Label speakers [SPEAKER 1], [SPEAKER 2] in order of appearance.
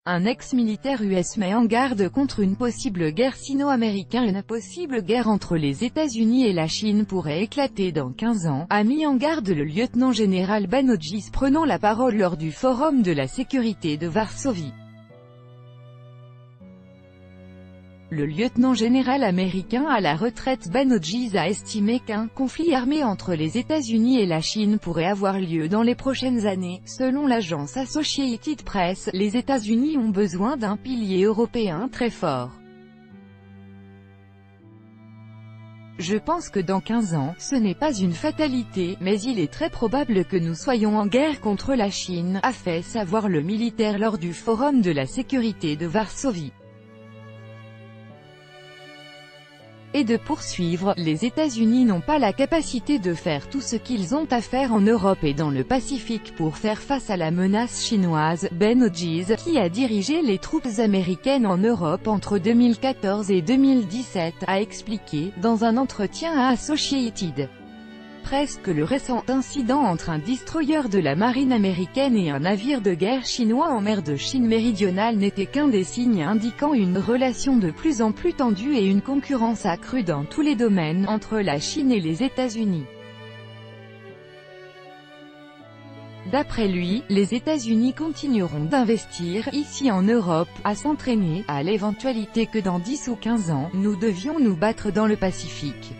[SPEAKER 1] Un ex-militaire US met en garde contre une possible guerre sino-américaine. Une possible guerre entre les États-Unis et la Chine pourrait éclater dans 15 ans, a mis en garde le lieutenant-général Banotjis prenant la parole lors du Forum de la sécurité de Varsovie. Le lieutenant-général américain à la retraite Banotjis a estimé qu'un conflit armé entre les États-Unis et la Chine pourrait avoir lieu dans les prochaines années. Selon l'agence Associated Press, les États-Unis ont besoin d'un pilier européen très fort. Je pense que dans 15 ans, ce n'est pas une fatalité, mais il est très probable que nous soyons en guerre contre la Chine, a fait savoir le militaire lors du Forum de la sécurité de Varsovie. Et de poursuivre, les États-Unis n'ont pas la capacité de faire tout ce qu'ils ont à faire en Europe et dans le Pacifique pour faire face à la menace chinoise. Banotjis, qui a dirigé les troupes américaines en Europe entre 2014 et 2017, a expliqué, dans un entretien à Associated Press, que le récent incident entre un destroyer de la marine américaine et un navire de guerre chinois en mer de Chine méridionale n'était qu'un des signes indiquant une relation de plus en plus tendue et une concurrence accrue dans tous les domaines, entre la Chine et les États-Unis. D'après lui, les États-Unis continueront d'investir, ici en Europe, à s'entraîner, à l'éventualité que dans 10 ou 15 ans, nous devions nous battre dans le Pacifique.